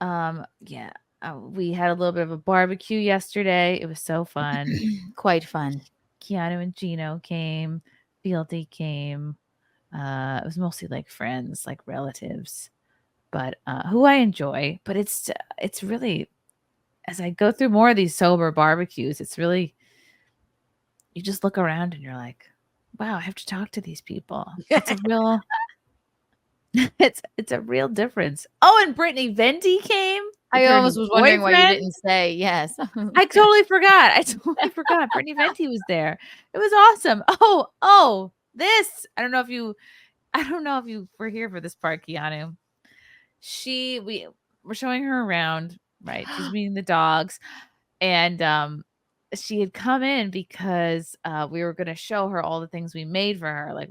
Yeah. We had a little bit of a barbecue yesterday. It was so fun. Quite fun. Keanu and Gino came. BLD came. It was mostly like friends, like relatives, but who I enjoy. But it's really, as I go through more of these sober barbecues, it's really, you just look around and you're like, wow, I have to talk to these people. It's a real it's a real difference. Oh, and Brittany Venti came with I her almost new was wondering why you boyfriend. didn't say yes. I totally forgot. I totally forgot. Brittany Venti was there. It was awesome. Oh, this. I don't know if you were here for this part, Keanu. We were showing her around, right? She's meeting the dogs. And she had come in because we were gonna show her all the things we made for her.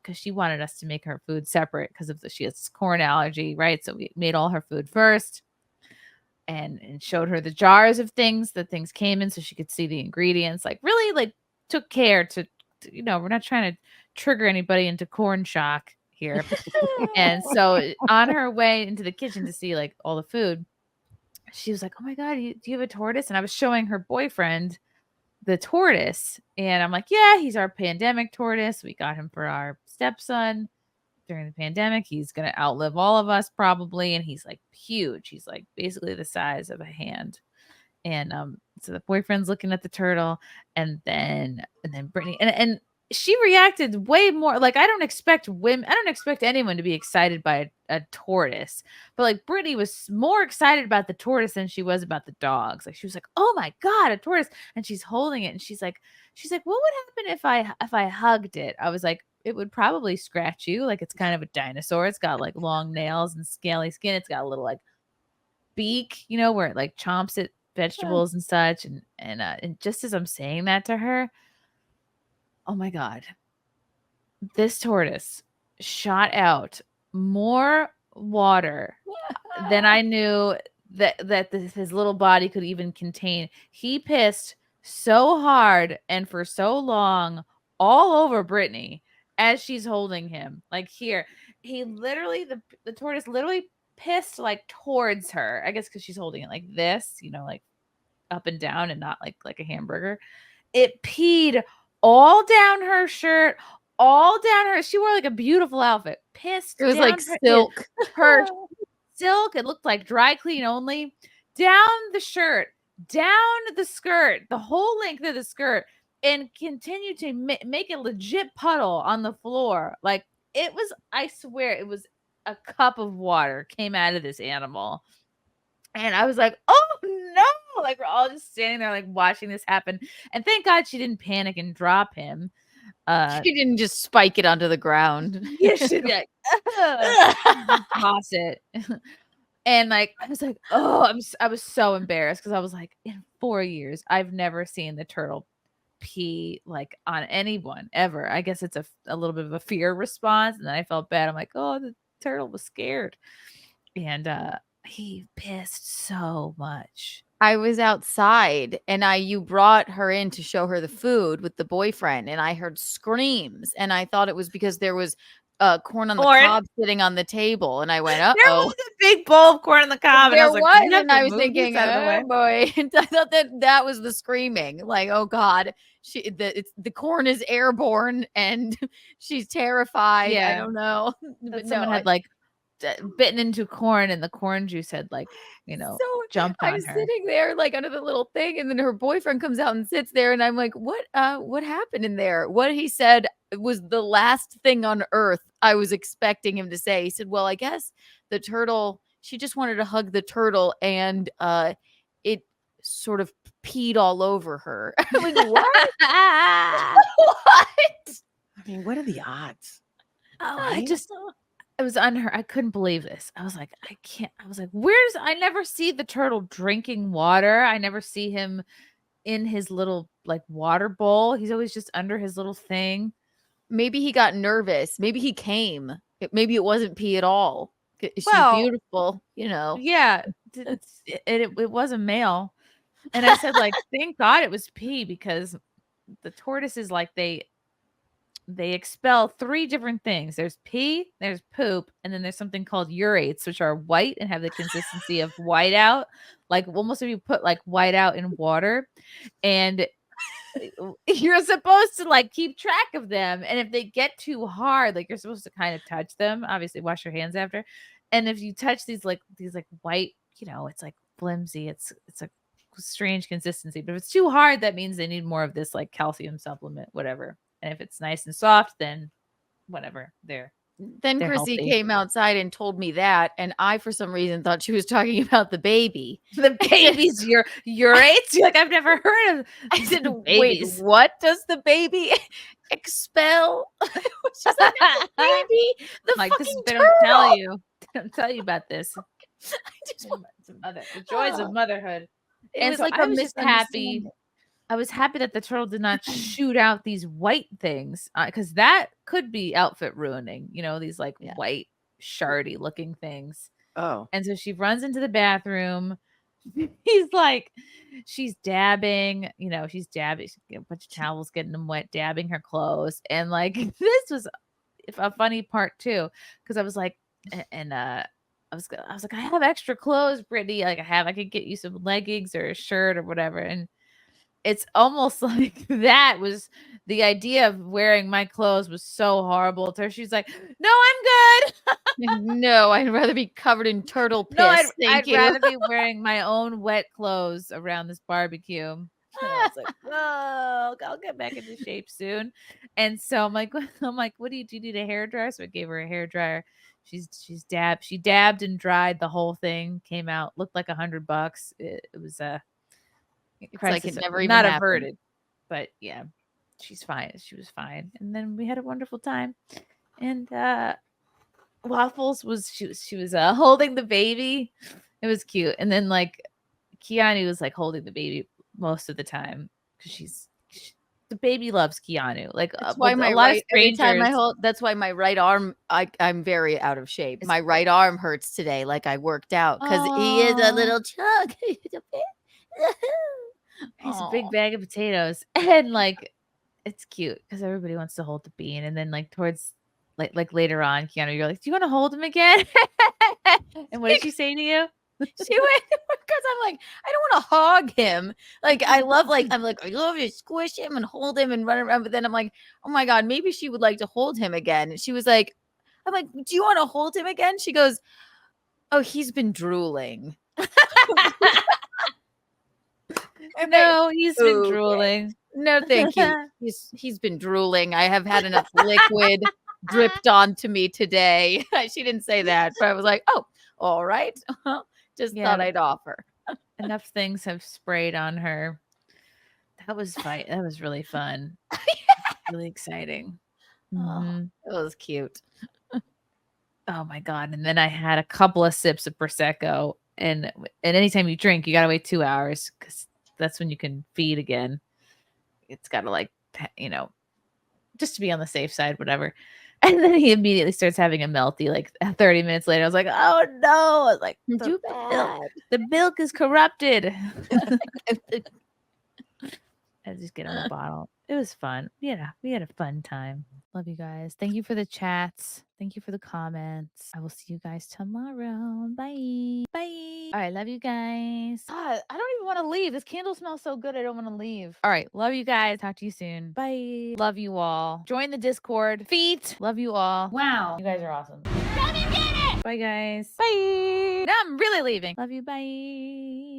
Because she wanted us to make her food separate because she has corn allergy, right? So we made all her food first and showed her the jars of things that things came in so she could see the ingredients. Like really like took care to we're not trying to trigger anybody into corn shock here. And so on her way into the kitchen to see like all the food, she was like, "Oh my god, do you have a tortoise?" And I was showing her boyfriend the tortoise, and I'm like, "Yeah, he's our pandemic tortoise. We got him for our stepson during the pandemic. He's gonna outlive all of us probably, and he's like huge. He's like basically the size of a hand." And so the boyfriend's looking at the turtle, and then Brittany and she reacted way more like I don't expect anyone to be excited by a tortoise, but like Brittany was more excited about the tortoise than she was about the dogs. Like she was like, "Oh my god, a tortoise!" And she's holding it, and she's like, "What would happen if I hugged it?" I was like, "It would probably scratch you. Like it's kind of a dinosaur. It's got like long nails and scaly skin. It's got a little like beak, where it like chomps at vegetables and such." And just as I'm saying that to her, oh my god, this tortoise shot out more water than I knew his little body could even contain. He pissed so hard and for so long all over Brittany as she's holding him. Like here, he literally the tortoise literally pissed like towards her. I guess because she's holding it like this, like up and down and not like a hamburger. It peed all down her shirt, all down her. She wore like a beautiful outfit. Pissed It was down like silk. her silk. It looked like dry clean only. Down the shirt, down the skirt, the whole length of the skirt, and continued to make a legit puddle on the floor. Like it was, I swear, it was a cup of water came out of this animal. And I was like, "Oh no!" Like we're all just standing there, like watching this happen. And thank God she didn't panic and drop him. She didn't just spike it onto the ground. Yeah, she'd be like, toss it. And like I was like, "Oh," I was so embarrassed because I was like, in 4 years, I've never seen the turtle pee like on anyone ever. I guess it's a little bit of a fear response, and then I felt bad. I'm like, "Oh, the turtle was scared," and he pissed so much. I was outside and you brought her in to show her the food with the boyfriend, and I heard screams, and I thought it was because there was corn on the cob sitting on the table, and I went, There "Uh-oh." was a big bowl of corn on the cob, and I There was like, "You have and to I was move this thinking, out of the "Oh way." boy." And I thought that was the screaming. Like, "Oh god, the corn is airborne and she's terrified." I Yeah, don't know. that But no, someone had like bitten into corn, and the corn juice had like so jumped I'm on her. sitting there like under the little thing, and then her boyfriend comes out and sits there, and I'm like, what happened in there?" What he said was the last thing on earth I was expecting him to say. He said, "Well, I guess the turtle, she just wanted to hug the turtle, and it sort of peed all over her." I'm like, "What?" What? I mean, what are the odds? Oh, Right? I was on her. I couldn't believe this. I was like, I can't. I was like, I never see the turtle drinking water. I never see him in his little like water bowl. He's always just under his little thing. Maybe he got nervous. Maybe he came. Maybe it wasn't pee at all. She's Well, beautiful, you know. yeah, it was a male. And I said, like, thank God it was pee because the tortoises, like, they expel 3 different things. There's pee, there's poop, and then there's something called urates, which are white and have the consistency of whiteout, like almost if you put like whiteout in water. And you're supposed to like keep track of them. And if they get too hard, like you're supposed to kind of touch them. Obviously, wash your hands after. And if you touch these white, it's like flimsy. It's a strange consistency. But if it's too hard, that means they need more of this like calcium supplement, whatever. And if it's nice and soft, then whatever. Then Chrissie healthy. came outside and told me that, and I, for some reason, thought she was talking about the baby. The baby's urates? Like, I've never heard of. I said, babies. wait, what does the baby expel? She's like, the baby, the like fucking this. They turtle. don't tell you about this. The joys of motherhood. It was like I was just happy. I was happy that the turtle did not shoot out these white things, because that could be outfit ruining. These like white shardy looking things. Oh. And so she runs into the bathroom. She's dabbing. She's dabbing. A bunch of towels getting them wet, dabbing her clothes. And like this was a funny part too, because I was like, I was like, I have extra clothes, Brittany. Like I could get you some leggings or a shirt or whatever. And it's almost like that was the idea of wearing my clothes was so horrible to her. She's like, no, I'm good. No, I'd rather be covered in turtle piss. No, I'd rather be wearing my own wet clothes around this barbecue. And I was like, oh, I'll get back into shape soon. And so I'm like, what do you need a hairdryer? So I gave her a hairdryer. She dabbed and dried the whole thing. Came out, looked like $100. It was it's like it never even not happened. averted, but yeah, she's fine. She was fine, and then we had a wonderful time. And Waffles was holding the baby. It was cute, and then like Keanu was like holding the baby most of the time because the baby loves Keanu. Like that's why that's why my right arm, I'm very out of shape. My right arm hurts today. Like I worked out because he is a little chunk. He's a big bag of potatoes, and like it's cute because everybody wants to hold the bean. And then like towards like later on, Keanu, you're like, do you want to hold him again? And what did she say to you? She went because I'm like, I don't want to hog him. Like I love to squish him and hold him and run around. But then I'm like, oh my God, maybe she would like to hold him again. And she was like, I'm like, do you want to hold him again? She goes, oh, he's been drooling. No, he's been drooling. No, thank you. He's been drooling. I have had enough liquid dripped onto me today. She didn't say that, but I was like, oh, all right. Just thought I'd offer. Enough things have sprayed on her. That was fun. That was really fun. Really exciting. Oh, it was cute. Oh my God. And then I had a couple of sips of Prosecco. And anytime you drink, you got to wait 2 hours because that's when you can feed again. It's got to just to be on the safe side, whatever. And then he immediately starts having a melty like 30 minutes later. I was like, oh no. I was like, too bad. The milk is corrupted. I just get him a bottle. It was fun. Yeah, we had a fun time. Love you guys. Thank you for the chats. Thank you for the comments. I will see you guys tomorrow. Bye. Bye. All right. Love you guys. God, I don't even want to leave. This candle smells so good. I don't want to leave. All right. Love you guys. Talk to you soon. Bye. Love you all. Join the Discord. Feet. Love you all. Wow. You guys are awesome. Love you, get it. Bye, guys. Bye. Now I'm really leaving. Love you. Bye.